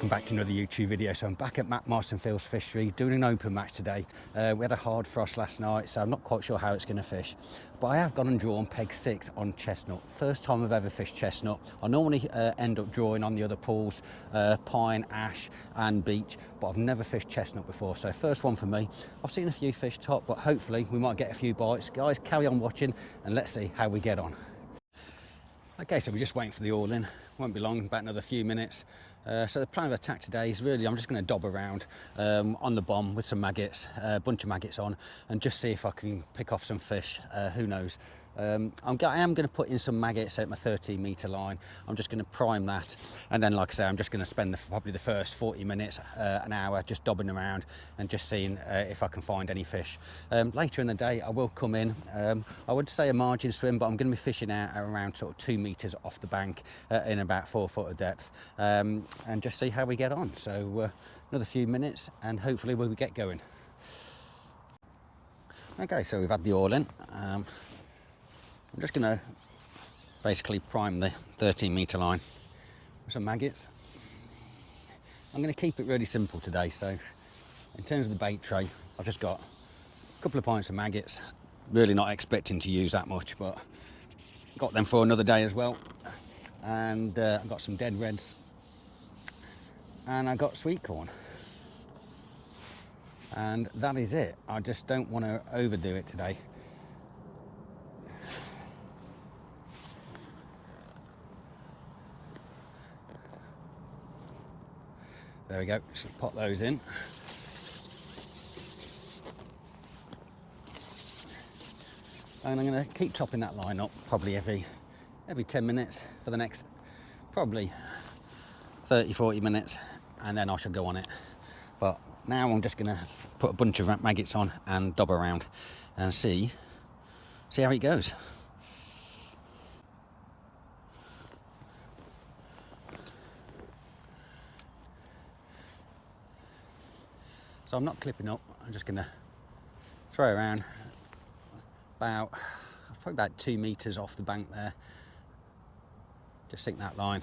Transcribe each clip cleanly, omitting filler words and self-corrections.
welcome back to another YouTube video. So I'm back at MAP Marston Fields Fishery doing an open match today. We had a hard frost last night, so I'm not quite sure how it's going to fish, but I have gone and drawn peg 6 on chestnut. First time I've ever fished chestnut. I normally end up drawing on the other pools, pine, ash and beech, but I've never fished chestnut before, so first one for me. I've seen a few fish top, but hopefully we might get a few bites. Guys, carry on watching and let's see how we get on. Okay, so we're just waiting for the all in. Won't be long, about another few minutes. So the plan of attack today is really, I'm just going to dob around on the bomb with some maggots, a bunch of maggots on, and just see if I can pick off some fish. Who knows? I am going to put in some maggots at my 13-metre line. I'm just going to prime that, and then, like I say, I'm just going to spend probably the first 40 minutes, an hour, just dobbing around and just seeing if I can find any fish. Later in the day, I will come in. I would say a margin swim, but I'm going to be fishing out at around sort of 2 metres off the bank in about 4 foot of depth, and just see how we get on. So another few minutes, and hopefully we'll get going. Okay, so we've had the all in. I'm just going to basically prime the 13-metre line with some maggots. I'm going to keep it really simple today. So in terms of the bait tray, I've just got a couple of pints of maggots. Really not expecting to use that much, but got them for another day as well. And I've got some dead reds, and I got sweet corn. And that is it. I just don't want to overdo it today. There we go, just pop those in. And I'm going to keep topping that line up probably every 10 minutes for the next probably 30-40 minutes, and then I shall go on it. But now I'm just going to put a bunch of maggots on and dob around and see how it goes. So I'm not clipping up, I'm just going to throw around probably about 2 metres off the bank there. Just sink that line.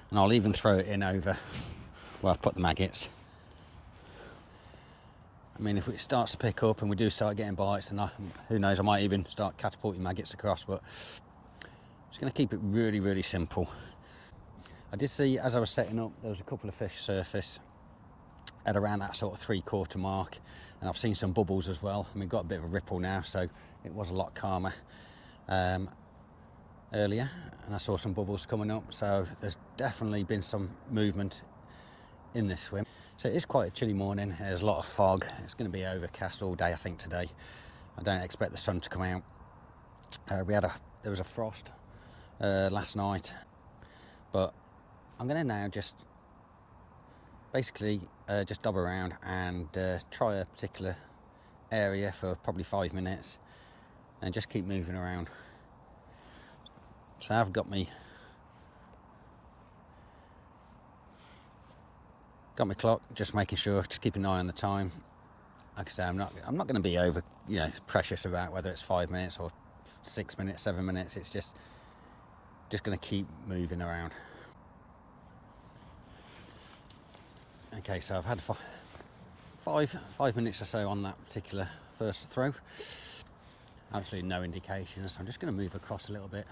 And I'll even throw it in over where I put the maggots. I mean, if it starts to pick up and we do start getting bites, and who knows, I might even start catapulting maggots across, but I'm just going to keep it really, really simple. I did see, as I was setting up, there was a couple of fish surface at around that sort of 3/4 mark, and I've seen some bubbles as well. I mean, got a bit of a ripple now, so it was a lot calmer earlier, and I saw some bubbles coming up, so there's definitely been some movement in this swim. So it is quite a chilly morning. There's a lot of fog. It's going to be overcast all day, I think, today. I don't expect the sun to come out. There was a frost last night, but I'm going to now just basically just dob around and try a particular area for probably 5 minutes and just keep moving around. So I've got my clock, just making sure, just keep an eye on the time. Like I say, I'm not going to be over, precious about whether it's 5 minutes or 6 minutes, 7 minutes. It's just going to keep moving around. Okay, so I've had five minutes or so on that particular first throw. Absolutely no indications. So I'm just going to move across a little bit.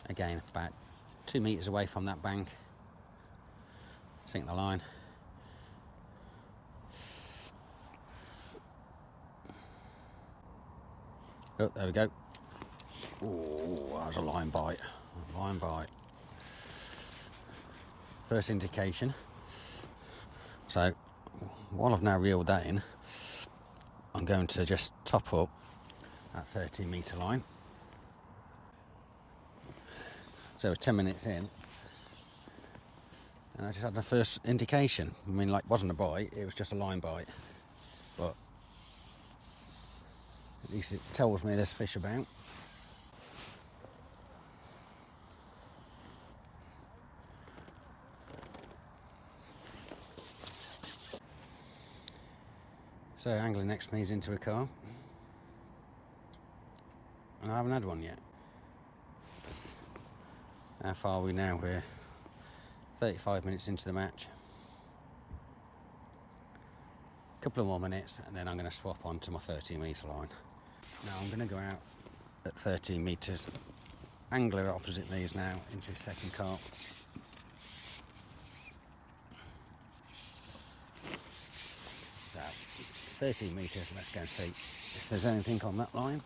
Again, about 2 metres away from that bank. Sink the line. Oh, there we go. Oh, that was a line bite. Line bite. First indication. So while I've now reeled that in, I'm going to just top up that 13-metre line. So we're 10 minutes in, and I just had the first indication. I mean, like, it wasn't a bite, it was just a line bite, but at least it tells me there's fish about. So angling next to me is into a carp, and I haven't had one yet. How far are we now? We're 35 minutes into the match. A couple of more minutes and then I'm going to swap on to my 13 metre line. Now I'm going to go out at 13 metres. Angler opposite me is now into his second carp. So 13 metres, let's go and see if there's anything on that line.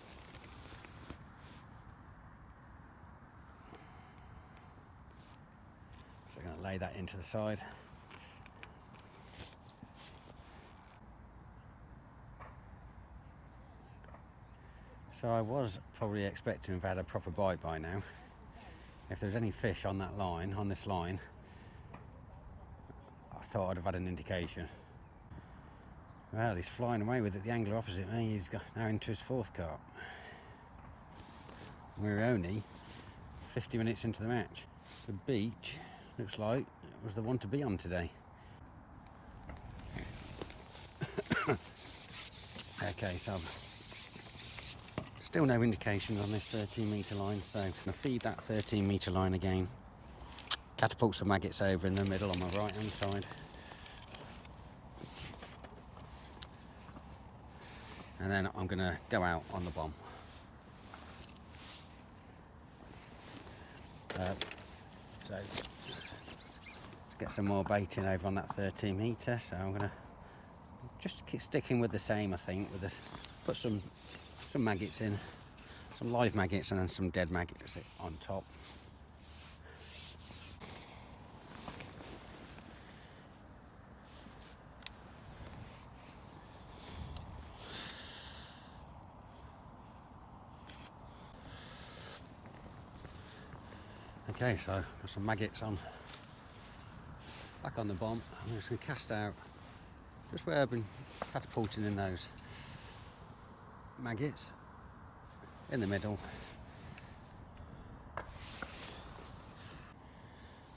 So I'm going to lay that into the side. So I was probably expecting to have had a proper bite by now. If there was any fish on that line, on this line, I thought I'd have had an indication. Well, he's flying away with it. The angler opposite me, he's now into his fourth carp. We're only 50 minutes into the match. The beach looks like it was the one to be on today. Okay, so still no indications on this 13 metre line, so I'm going to feed that 13 metre line again. Catapult some maggots over in the middle on my right hand side. And then I'm going to go out on the bomb. So let's get some more bait in over on that 13 metre. So I'm going to just keep sticking with the same, I think, with this. Put some maggots in, some live maggots and then some dead maggots on top. Okay, so got some maggots on, back on the bomb. I'm just going to cast out just where I've been catapulting in those maggots in the middle.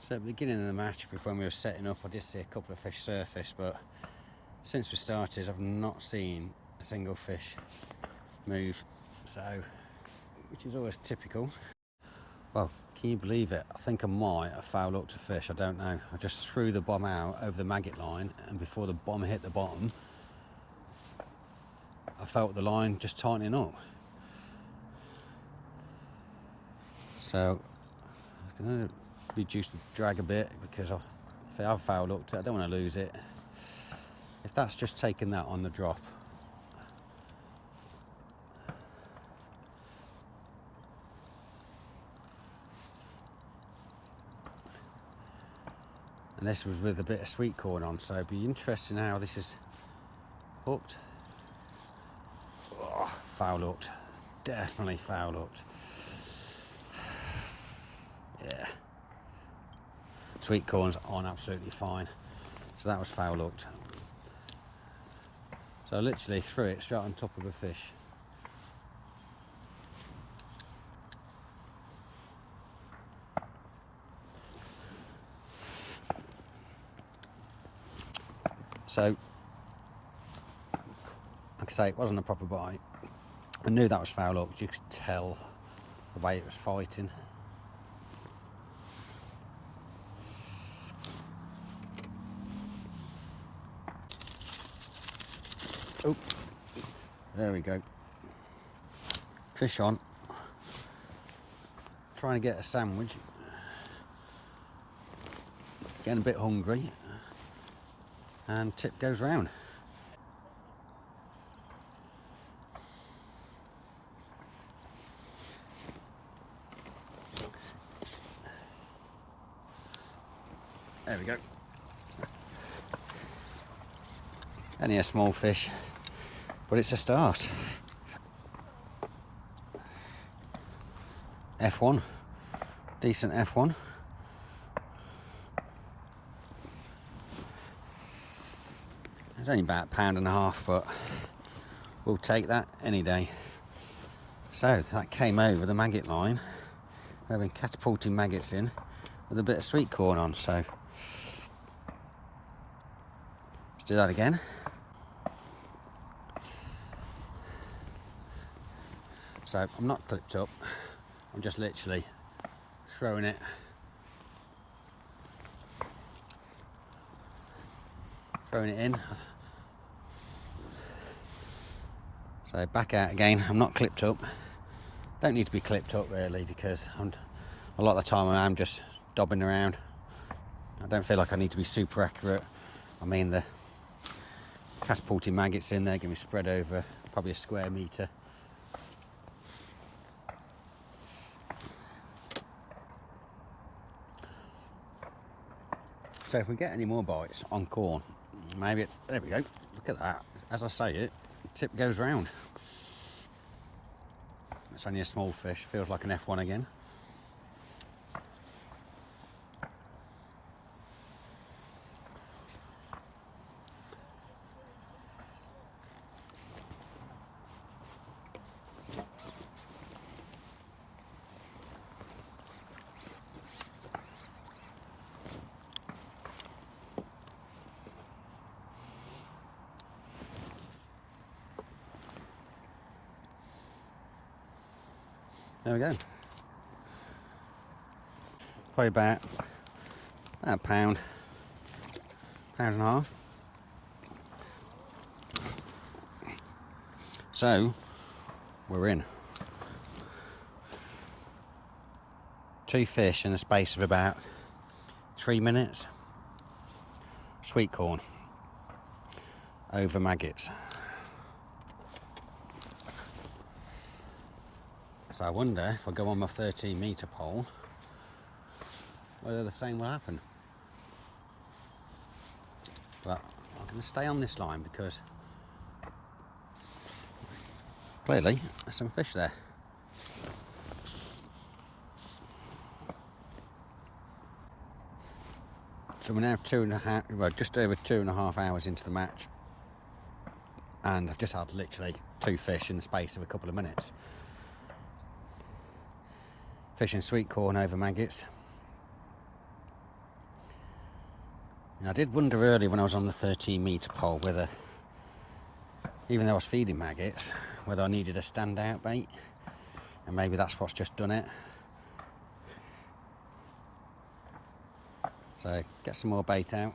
So at the beginning of the match, when we were setting up, I did see a couple of fish surface, but since we started I've not seen a single fish move, so, which is always typical. Well, can you believe it? I think I might have foul hooked a fish, I don't know. I just threw the bomb out over the maggot line, and before the bomb hit the bottom, I felt the line just tightening up. So I'm going to reduce the drag a bit, because if I have foul hooked it, I don't want to lose it. If that's just taking that on the drop, and this was with a bit of sweet corn on, so it'd be interesting how this is hooked. Oh, foul hooked, definitely foul hooked. Yeah, sweet corn's on absolutely fine, so that was foul hooked. So I literally threw it straight on top of a fish. So, like I say, it wasn't a proper bite. I knew that was foul hooked. You could tell the way it was fighting. Oh, there we go. Fish on. Trying to get a sandwich. Getting a bit hungry. And tip goes round. There we go. Only a small fish, but it's a start. F1, decent F1. It's only about £1.5, but we'll take that any day. So that came over the maggot line. We've been catapulting maggots in with a bit of sweet corn on, so let's do that again. So I'm not clipped up, I'm just literally throwing it throwing it in. So back out again. I'm not clipped up. Don't need to be clipped up really, because a lot of the time I'm just dobbing around. I don't feel like I need to be super accurate. I mean, the catapulting maggots in there going to be spread over probably a square metre. So if we get any more bites on corn, maybe there we go. Look at that. As I say it, the tip goes round. It's only a small fish. Feels like an F1 again. There we go. Probably about a pound and a half. So we're in. 2 fish in the space of about 3 minutes. Sweet corn over maggots. So I wonder if I go on my 13-metre pole, whether the same will happen. But I'm going to stay on this line because clearly there's some fish there. So we're now just over 2.5 hours into the match, and I've just had literally 2 fish in the space of a couple of minutes. Fishing sweet corn over maggots. And I did wonder earlier when I was on the 13-metre pole whether, even though I was feeding maggots, whether I needed a standout bait, and maybe that's what's just done it. So get some more bait out.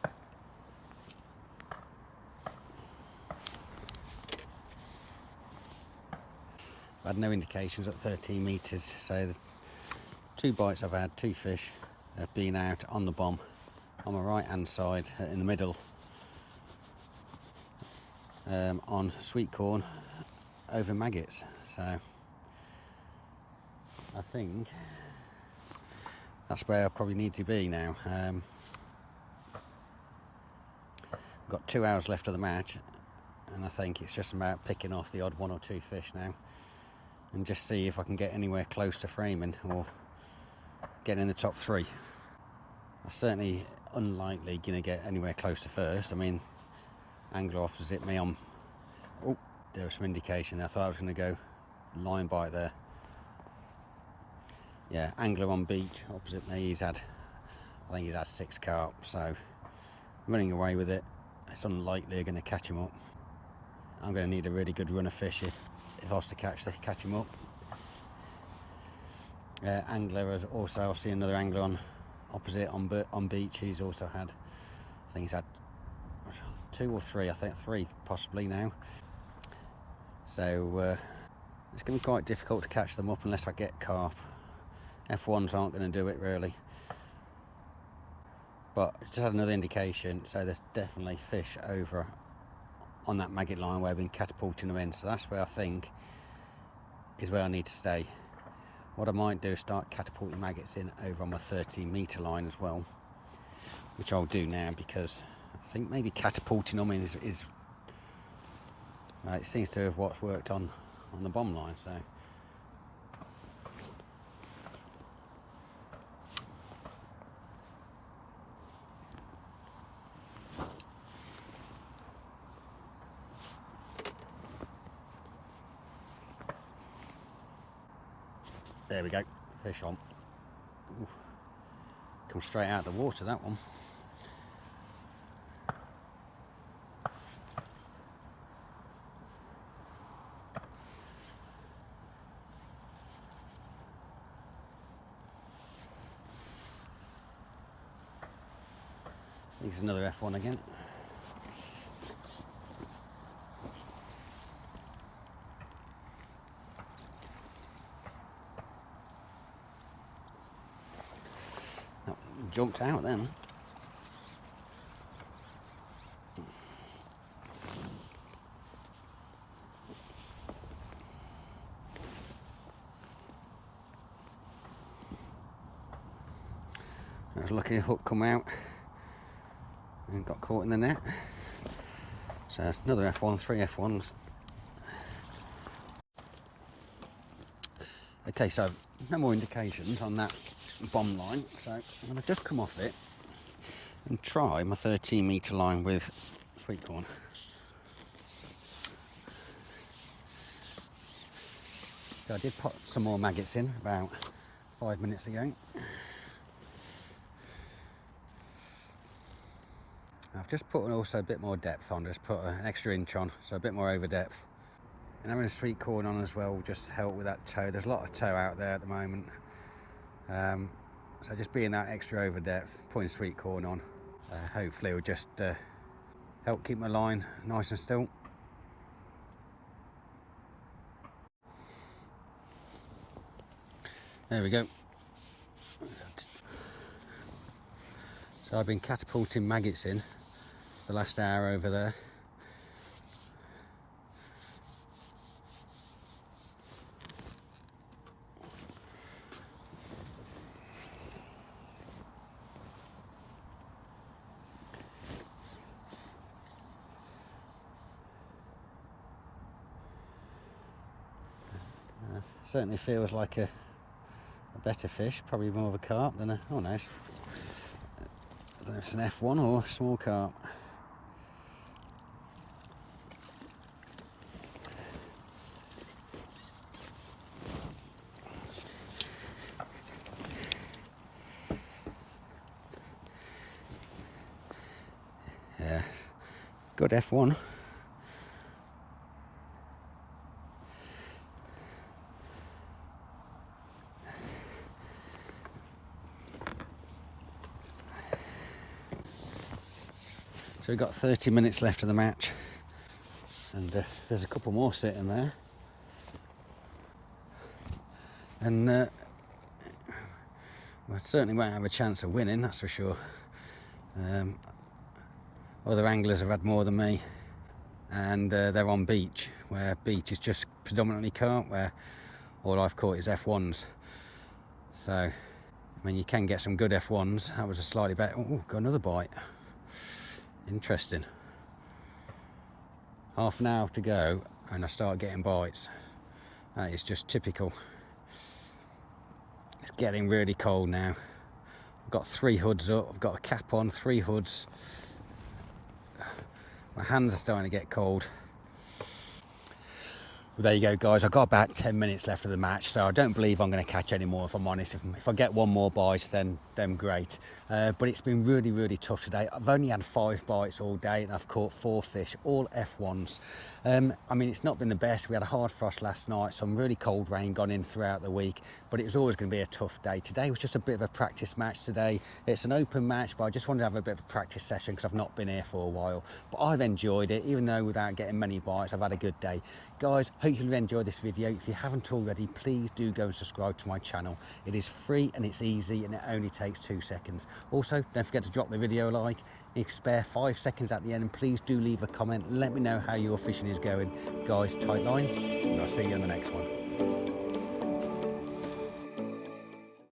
I've had no indications at 13 metres, so the 2 bites I've had, 2 fish have been out on the bomb on my right hand side in the middle on sweet corn over maggots. So I think that's where I probably need to be now. We've got 2 hours left of the match, and I think it's just about picking off the odd 1 or 2 fish now and just see if I can get anywhere close to framing or getting in the top 3. I'm certainly unlikely going to get anywhere close to first. I mean, angler opposite me on... Oh, there was some indication there. I thought I was going to go line bite there. Yeah, angler on beach opposite me, I think he's had 6 carp, so running away with it. It's unlikely I'm going to catch him up. I'm going to need a really good run of fish if I was to catch him up. Angler has also, I've seen another angler on opposite on beach. He's also had, I think he's had 2 or 3, I think 3 possibly now. So it's going to be quite difficult to catch them up unless I get carp. F1s aren't going to do it really. But just had another indication, so there's definitely fish over on that maggot line where I've been catapulting them in. So that's where I think is where I need to stay. What I might do is start catapulting maggots in over on my 13-metre line as well, which I'll do now, because I think maybe catapulting them in is it seems to have what's worked on the bomb line. So there we go, fish on. Ooh. Come straight out of the water, that one. Here's another F1 again. jumped out then. I was lucky a hook come out and got caught in the net. So another F1, 3 F1s. Okay, so no more indications on that bomb line, so I'm going to just come off it and try my 13-metre line with sweet corn. So I did put some more maggots in about 5 minutes ago. I've just put also a bit more depth on, just put an extra inch on, so a bit more over depth. And having a sweet corn on as well will just help with that tow. There's a lot of tow out there at the moment. So just being that extra over depth, putting sweet corn on, hopefully it will just help keep my line nice and still. There we go. So I've been catapulting maggots in the last hour over there. Certainly feels like a better fish, probably more of a carp than a, oh nice. I don't know if it's an F1 or a small carp. Yeah, good F1. So we've got 30 minutes left of the match, and there's a couple more sitting there. And well, I certainly won't have a chance of winning, that's for sure. Other anglers have had more than me, and they're on beach, where beach is just predominantly carp, where all I've caught is F1s. So, I mean, you can get some good F1s. That was a slightly better. Oh, got another bite. Interesting. Half an hour to go and I start getting bites. That is just typical. It's getting really cold now. I've got 3 hoods up, I've got a cap on, 3 hoods. My hands are starting to get cold. Well, there you go, guys. I've got about 10 minutes left of the match, so I don't believe I'm going to catch any more, if I'm honest. If I get one more bite, then great. But it's been really, really tough today. I've only had 5 bites all day, and I've caught 4 fish, all F1s. I mean, it's not been the best. We had a hard frost last night, some really cold rain gone in throughout the week, but it was always going to be a tough day. Today was just a bit of a practice match today. It's an open match, but I just wanted to have a bit of a practice session because I've not been here for a while. But I've enjoyed it, even though without getting many bites, I've had a good day. Guys, hope you've enjoyed this video. If you haven't already, please do go and subscribe to my channel. It is free and it's easy and it only takes 2 seconds. Also, don't forget to drop the video a like. You can spare 5 seconds at the end, and please do leave a comment. Let me know how your fishing is going. Guys, tight lines, and I'll see you on the next one.